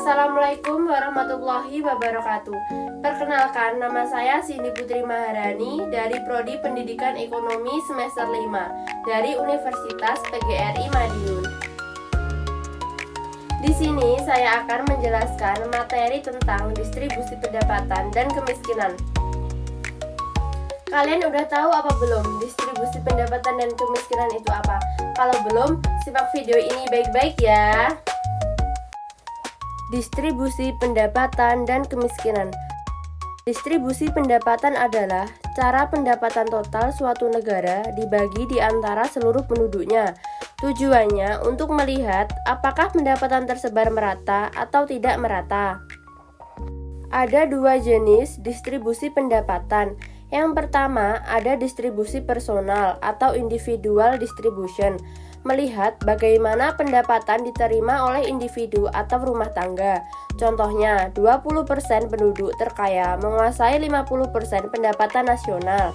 Assalamualaikum warahmatullahi wabarakatuh. Perkenalkan, nama saya Cindy Putri Maharani dari Prodi Pendidikan Ekonomi semester 5 dari Universitas PGRI Madiun. Di sini saya akan menjelaskan materi tentang distribusi pendapatan dan kemiskinan. Kalian udah tahu apa belum distribusi pendapatan dan kemiskinan itu apa? Kalau belum, simak video ini baik-baik ya. Distribusi pendapatan dan kemiskinan. Distribusi pendapatan adalah cara pendapatan total suatu negara dibagi di antara seluruh penduduknya. Tujuannya untuk melihat apakah pendapatan tersebar merata atau tidak merata. Ada dua jenis distribusi pendapatan. Yang pertama, ada distribusi personal atau individual distribution, melihat bagaimana pendapatan diterima oleh individu atau rumah tangga. Contohnya, 20% penduduk terkaya menguasai 50% pendapatan nasional.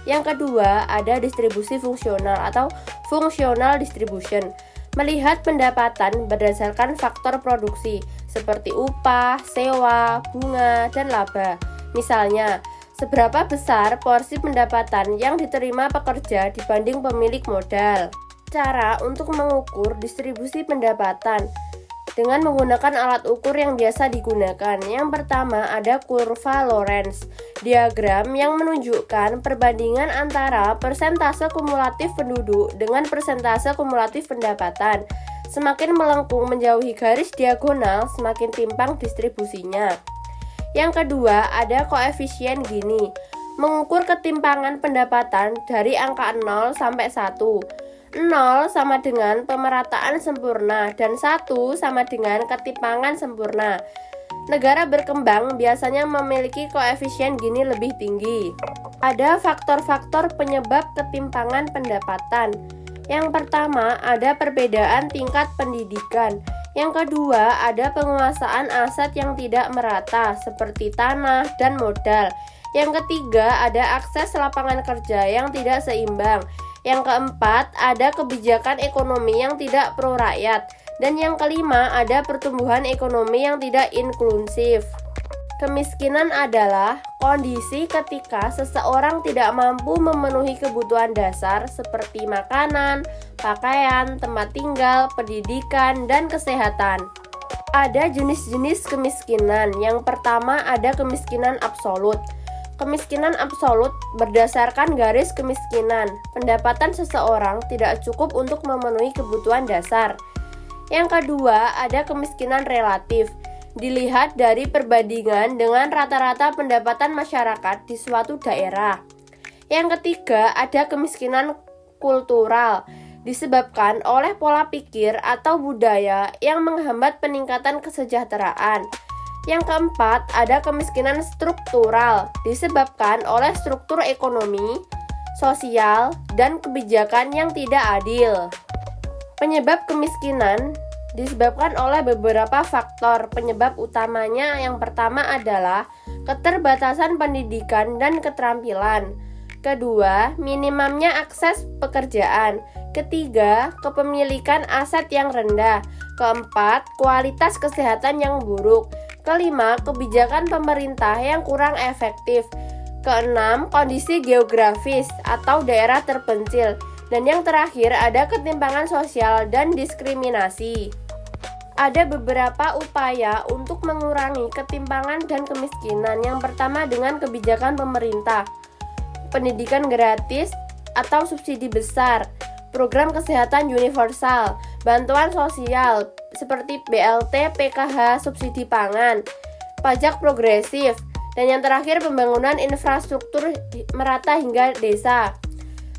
Yang kedua, ada distribusi fungsional atau functional distribution, melihat pendapatan berdasarkan faktor produksi seperti upah, sewa, bunga, dan laba. Misalnya, seberapa besar porsi pendapatan yang diterima pekerja dibanding pemilik modal. Cara untuk mengukur distribusi pendapatan dengan menggunakan alat ukur yang biasa digunakan. Yang pertama ada kurva Lorenz, diagram yang menunjukkan perbandingan antara persentase kumulatif penduduk dengan persentase kumulatif pendapatan. Semakin melengkung menjauhi garis diagonal, semakin timpang distribusinya. Yang kedua ada koefisien Gini, mengukur ketimpangan pendapatan dari angka 0 sampai 1. 0 sama dengan pemerataan sempurna dan 1 sama dengan ketimpangan sempurna. Negara berkembang biasanya memiliki koefisien Gini lebih tinggi. Ada faktor-faktor penyebab ketimpangan pendapatan. Yang pertama ada perbedaan tingkat pendidikan. Yang kedua ada penguasaan aset yang tidak merata seperti tanah dan modal. Yang ketiga ada akses lapangan kerja yang tidak seimbang. Yang keempat, ada kebijakan ekonomi yang tidak pro rakyat. Dan yang kelima, ada pertumbuhan ekonomi yang tidak inklusif. Kemiskinan adalah kondisi ketika seseorang tidak mampu memenuhi kebutuhan dasar seperti makanan, pakaian, tempat tinggal, pendidikan, dan kesehatan. Ada jenis-jenis kemiskinan. Yang pertama ada kemiskinan absolut. Kemiskinan absolut berdasarkan garis kemiskinan. Pendapatan seseorang tidak cukup untuk memenuhi kebutuhan dasar. Yang kedua, ada kemiskinan relatif. Dilihat dari perbandingan dengan rata-rata pendapatan masyarakat di suatu daerah. Yang ketiga, ada kemiskinan kultural. Disebabkan oleh pola pikir atau budaya yang menghambat peningkatan kesejahteraan. Yang keempat, ada kemiskinan struktural, disebabkan oleh struktur ekonomi, sosial, dan kebijakan yang tidak adil. Penyebab kemiskinan disebabkan oleh beberapa faktor. Penyebab utamanya yang pertama adalah keterbatasan pendidikan dan keterampilan. Kedua, minimumnya akses pekerjaan. Ketiga, kepemilikan aset yang rendah. Keempat, kualitas kesehatan yang buruk. Kelima, kebijakan pemerintah yang kurang efektif. Keenam, kondisi geografis atau daerah terpencil. Dan yang terakhir, ada ketimpangan sosial dan diskriminasi. Ada beberapa upaya untuk mengurangi ketimpangan dan kemiskinan. Yang pertama dengan kebijakan pemerintah. Pendidikan gratis atau subsidi besar. Program kesehatan universal, bantuan sosial seperti BLT, PKH, subsidi pangan, pajak progresif, dan yang terakhir pembangunan infrastruktur merata hingga desa.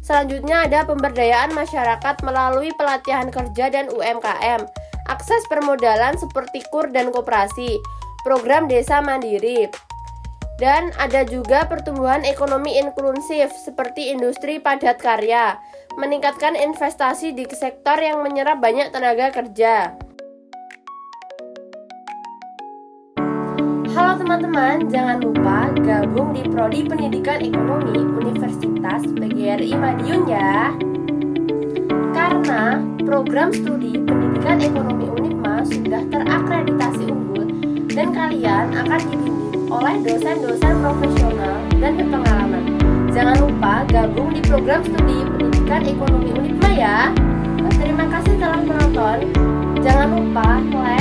Selanjutnya ada pemberdayaan masyarakat melalui pelatihan kerja dan UMKM, akses permodalan seperti KUR dan koperasi, program desa mandiri. Dan ada juga pertumbuhan ekonomi inklusif seperti industri padat karya, meningkatkan investasi di sektor yang menyerap banyak tenaga kerja. Halo teman-teman, jangan lupa gabung di Prodi Pendidikan Ekonomi Universitas PGRI Madiun ya. Karena program studi Pendidikan Ekonomi Unipma sudah terakreditasi unggul kalian akan dibimbing oleh dosen-dosen profesional dan berpengalaman. Jangan lupa gabung di program studi pendidikan ekonomi Unitma ya. Terima kasih telah menonton. Jangan lupa like,